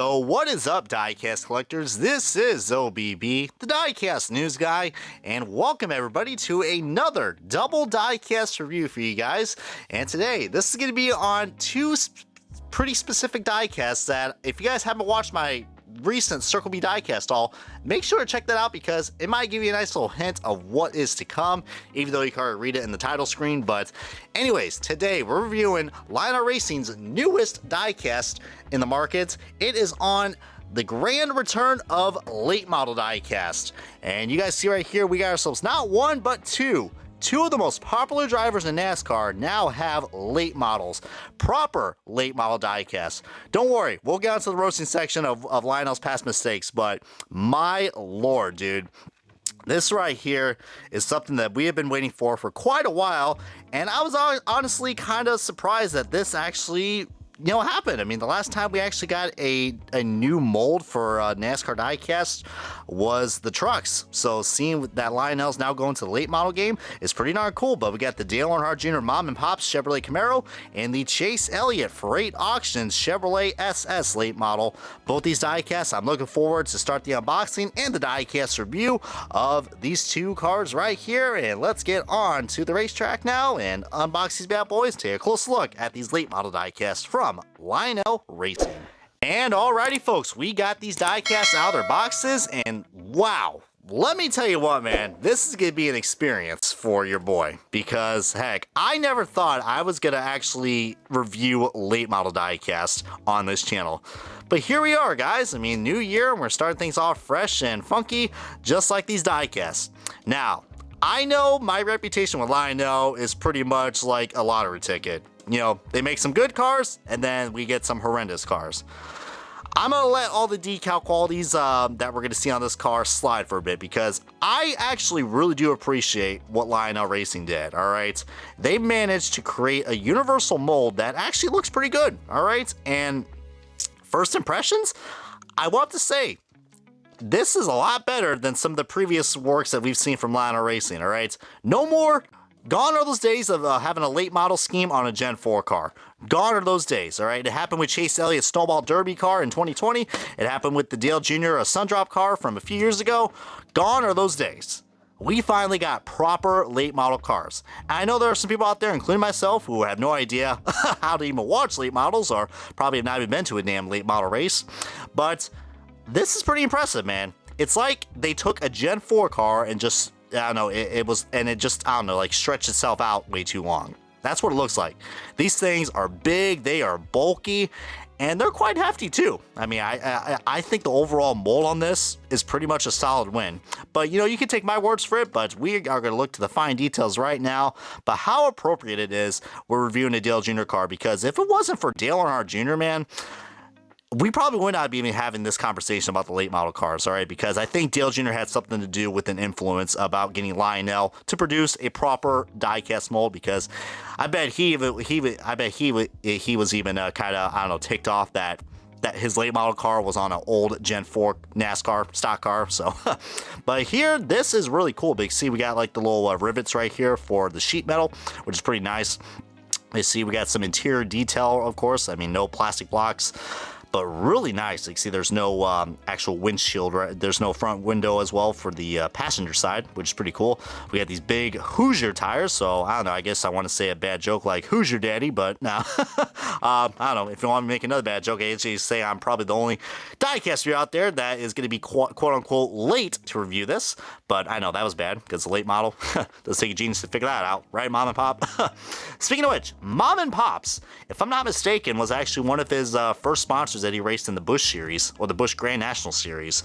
So what is up, diecast collectors? This is OBB, the diecast news guy, and welcome everybody to another double diecast review for you guys. And today, this is going to be on two pretty specific diecasts that, if you guys haven't watched my recent Circle B diecast haul, make sure to check that out because it might give you a nice little hint of what is to come, even though you can't read it in the title screen. But anyways, today we're reviewing Lionel Racing's newest diecast in the market. It is on the grand return of late model diecast, and you guys see right here we got ourselves not one but two of the most popular drivers in NASCAR now have late models, proper late model diecast. Don't worry, we'll get onto the roasting section of Lionel's past mistakes, but my lord, dude. This right here is something that we have been waiting for quite a while, and I was honestly kind of surprised that this actually happened. I mean, the last time we actually got a new mold for NASCAR diecast was the trucks. So seeing that Lionel's now going to the late model game is pretty darn cool. But we got the Dale Earnhardt Jr. Mom and Pop's Chevrolet Camaro and the Chase Elliott Freight Auctions Chevrolet SS late model. Both these diecasts, I'm looking forward to start the unboxing and the diecast review of these two cars right here. And let's get on to the racetrack now and unbox these bad boys. Take a close look at these late model diecasts from Lionel Racing. And alrighty folks, we got these diecasts out of their boxes, and wow, let me tell you what, man, this is gonna be an experience for your boy, because heck, I never thought I was gonna actually review late model diecast on this channel. But here we are, guys. I mean, new year, and we're starting things off fresh and funky, just like these diecasts. Now, I know my reputation with Lionel is pretty much like a lottery ticket. You know, they make some good cars, and then we get some horrendous cars. I'm going to let all the decal qualities that we're going to see on this car slide for a bit, because I actually really do appreciate what Lionel Racing did, alright? They managed to create a universal mold that actually looks pretty good, alright? And first impressions, I will have to say, this is a lot better than some of the previous works that we've seen from Lionel Racing, alright? No more. Gone are those days of having a late model scheme on a Gen 4 car. Gone are those days, all right? It happened with Chase Elliott's Snowball Derby car in 2020. It happened with the Dale Jr. Sundrop car from a few years ago. Gone are those days. We finally got proper late model cars. And I know there are some people out there, including myself, who have no idea how to even watch late models, or probably have not even been to a damn late model race. But this is pretty impressive, man. It's like they took a Gen 4 car and just, I don't know, it just, I don't know, like stretched itself out way too long. That's what it looks like. These things are big, they are bulky, and they're quite hefty too. I mean, I think the overall mold on this is pretty much a solid win. But you can take my words for it, but we are going to look to the fine details right now. But how appropriate it is we're reviewing a Dale Jr. car, because if it wasn't for Dale Earnhardt Jr., man, we probably would not be even having this conversation about the late model cars, all right? Because I think Dale Jr. had something to do with an influence about getting Lionel to produce a proper diecast mold, because I bet he was even kind of, I don't know, ticked off that his late model car was on an old Gen 4 NASCAR stock car. So, but here, this is really cool. But you see, we got like the little rivets right here for the sheet metal, which is pretty nice. You see, we got some interior detail, of course. I mean, no plastic blocks, but really nice. You can see there's no actual windshield, right? There's no front window as well for the passenger side, which is pretty cool. We got these big Hoosier tires, so I don't know, I guess I want to say a bad joke like Hoosier Daddy, but no. I don't know, if you want me to make another bad joke, I actually say I'm probably the only diecaster out there that is going to be quote-unquote late to review this, but I know that was bad, because the late model, does take a genius to figure that out, right, Mom and Pop? Speaking of which, Mom and Pop's, if I'm not mistaken, was actually one of his first sponsors that he raced in the Busch Series, or the Busch Grand National Series.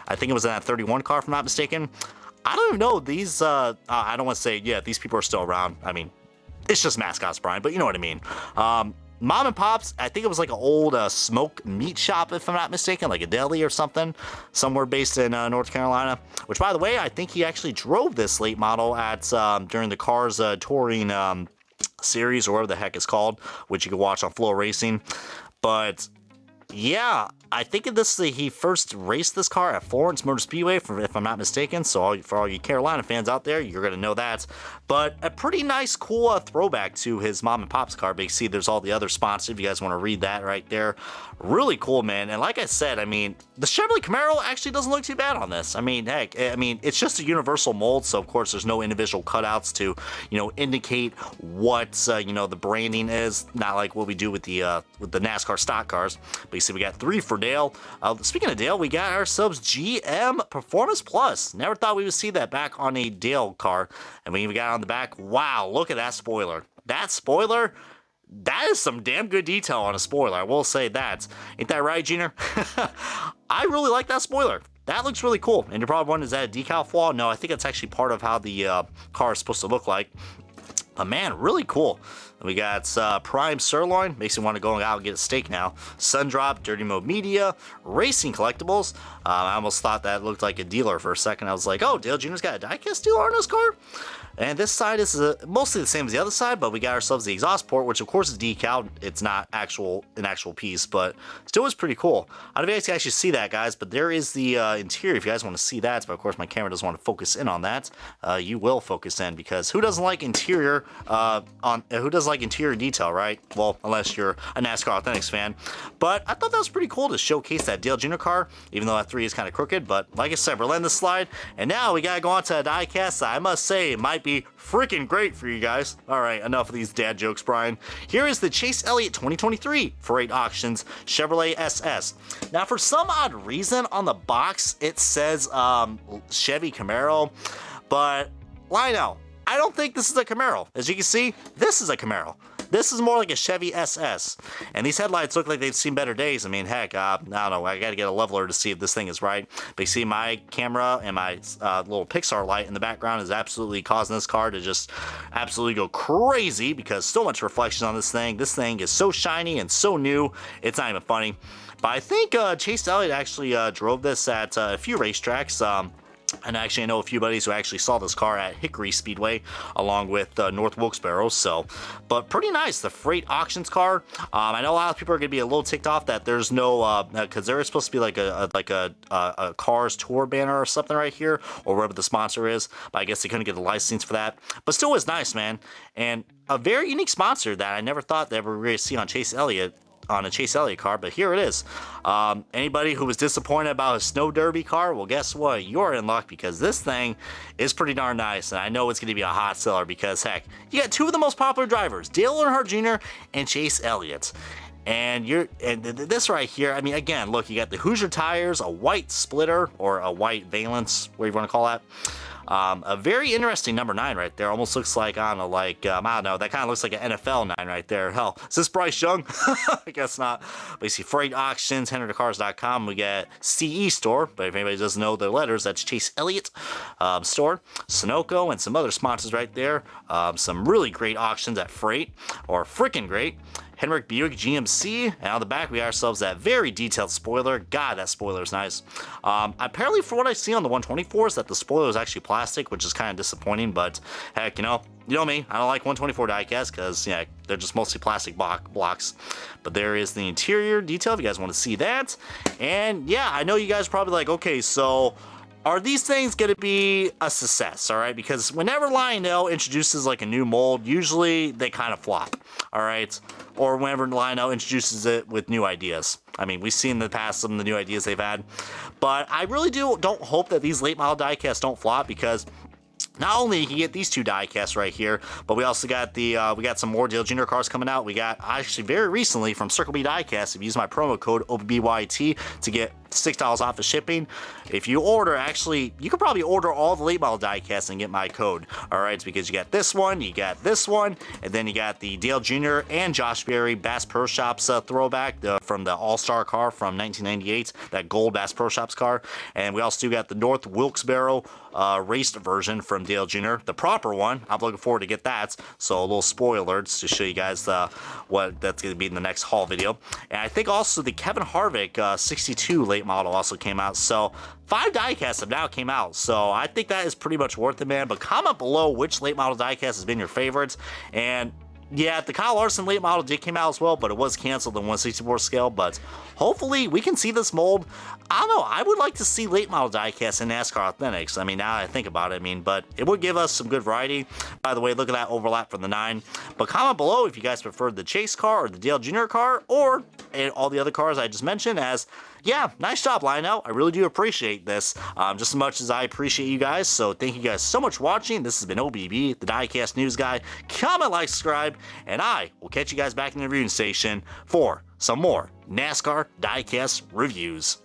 I think it was in that 31 car, if I'm not mistaken. I don't even know, these, I don't want to say, yeah, these people are still around. I mean, it's just mascots, Brian, but you know what I mean. Mom and Pop's, I think it was like an old smoke meat shop, if I'm not mistaken, like a deli or something, somewhere based in North Carolina, which, by the way, I think he actually drove this late model at during the Cars Touring series, or whatever the heck it's called, which you can watch on Flow Racing. But yeah, I think he first raced this car at Florence Motor Speedway, if I'm not mistaken. So for all you Carolina fans out there, you're gonna know that. But a pretty nice, cool throwback to his mom and pop's car. But you see, there's all the other sponsors. If you guys want to read that right there, really cool, man. And like I said, I mean, the Chevrolet Camaro actually doesn't look too bad on this. I mean, heck, I mean, it's just a universal mold, so of course there's no individual cutouts to, you know, indicate what you know, the branding is. Not like what we do with the NASCAR stock cars. But you see, we got 3 for Dale. Speaking of Dale, we got ourselves GM Performance Plus. Never thought we would see that back on a Dale car. And we even got on the back. Wow, look at that spoiler. That spoiler, that is some damn good detail on a spoiler. I will say that. Ain't that right, Junior? I really like that spoiler. That looks really cool. And you're probably wondering, is that a decal flaw? No, I think it's actually part of how the car is supposed to look like. Man, really cool. We got Prime Sirloin, makes me want to go out and get a steak now. Sundrop, Dirty Mode Media, Racing Collectibles. I almost thought that looked like a dealer for a second. I was like, oh, Dale Jr.'s got a diecast dealer on his car? And this side is mostly the same as the other side, but we got ourselves the exhaust port, which of course is decal. It's not an actual piece, but still is pretty cool. I don't know if you guys can actually see that, guys, but there is the interior if you guys want to see that. But of course, my camera doesn't want to focus in on that. You will focus in, because who doesn't like interior interior detail, right? Well, unless you're a NASCAR Authentics fan. But I thought that was pretty cool to showcase that Dale Jr. car, even though that 3 is kind of crooked. But like I said, we're letting this slide, and now we gotta go on to a diecast that I must say might be freaking great for you guys. All right, enough of these dad jokes, Brian. Here is the Chase Elliott 2023 Freight Auctions Chevrolet SS. Now, for some odd reason on the box it says Chevy Camaro, but Lionel, I don't think this is a Camaro. As you can see, this is a Camaro. This is more like a Chevy SS. And these headlights look like they've seen better days. I mean, heck, I don't know. I got to get a leveler to see if this thing is right. But you see, my camera and my little Pixar light in the background is absolutely causing this car to just absolutely go crazy, because so much reflection on this thing. This thing is so shiny and so new, it's not even funny. But I think Chase Elliott actually drove this at a few racetracks. And actually, I know a few buddies who actually saw this car at Hickory Speedway along with North Wilkes-Barre. So, but pretty nice, the Freight Auctions car. I know a lot of people are going to be a little ticked off that there's no, because there is supposed to be like a Cars Tour banner or something right here, or wherever the sponsor is. But I guess they couldn't get the license for that. But still was nice, man. And a very unique sponsor that I never thought that we were going to see on Chase Elliott. On a Chase Elliott car, but here it is. Anybody who was disappointed about a Snow Derby car, well, guess what? You're in luck, because this thing is pretty darn nice, and I know it's going to be a hot seller, because heck, you got 2 of the most popular drivers, Dale Earnhardt Jr. and Chase Elliott. And this right here, I mean, again, look, you got the Hoosier tires, a white splitter, or a white valence, whatever you want to call that. A very interesting number 9 right there. Almost looks like, I don't know, like, I don't know, that kind of looks like an NFL 9 right there. Hell, is this Bryce Young? I guess not. But you see Freight Auctions, HenryCars.com. We get CE Store, but if anybody doesn't know their letters, that's Chase Elliott Store. Sunoco and some other sponsors right there. Some really great auctions at Freight, or freaking great. Henrik Buick GMC, and on the back we got ourselves that very detailed spoiler. God, that spoiler is nice. Apparently, for what I see on the 124, is that the spoiler is actually plastic, which is kind of disappointing, but heck, you know me, I don't like 124 diecast, because yeah, they're just mostly plastic blocks. But there is the interior detail if you guys want to see that. And yeah, I know you guys are probably like, okay, so are these things going to be a success, all right? Because whenever Lionel introduces like a new mold, usually they kind of flop, all right? Or whenever Lionel introduces it with new ideas. I mean, we've seen in the past some of the new ideas they've had. But I really don't hope that these late model diecasts don't flop, because not only you can get these 2 diecasts right here, but we also got we got some more Dale Jr. cars coming out. We got actually very recently from Circle B Diecast. If you use my promo code OBBYT to get $6 off of shipping. If you order, actually, you could probably order all the late model diecasts and get my code. All right, it's because you got this one, you got this one, and then you got the Dale Jr. and Josh Berry Bass Pro Shops throwback from the All-Star car from 1998, that gold Bass Pro Shops car. And we also got the North Wilkes-Barre raced version from Dale Jr., the proper one. I'm looking forward to get that. So a little spoiler to show you guys what that's going to be in the next haul video. And I think also the Kevin Harvick 62 late model also came out. So 5 diecasts have now came out. So I think that is pretty much worth it, man. But comment below which late model diecast has been your favorites. And Yeah, the Kyle Larson late model did come out as well, but it was canceled in 1/64 scale. But hopefully we can see this mold. I don't know. I would like to see late model diecast in NASCAR Authentics. I mean, now that I think about it, but it would give us some good variety. By the way, look at that overlap from the 9. But comment below if you guys preferred the Chase car or the Dale Jr. car or all the other cars I just mentioned. As yeah, nice job, Lionel. I really do appreciate this just as much as I appreciate you guys. So thank you guys so much for watching. This has been OBB, the Diecast News Guy. Comment, like, subscribe, and I will catch you guys back in the reviewing station for some more NASCAR Diecast reviews.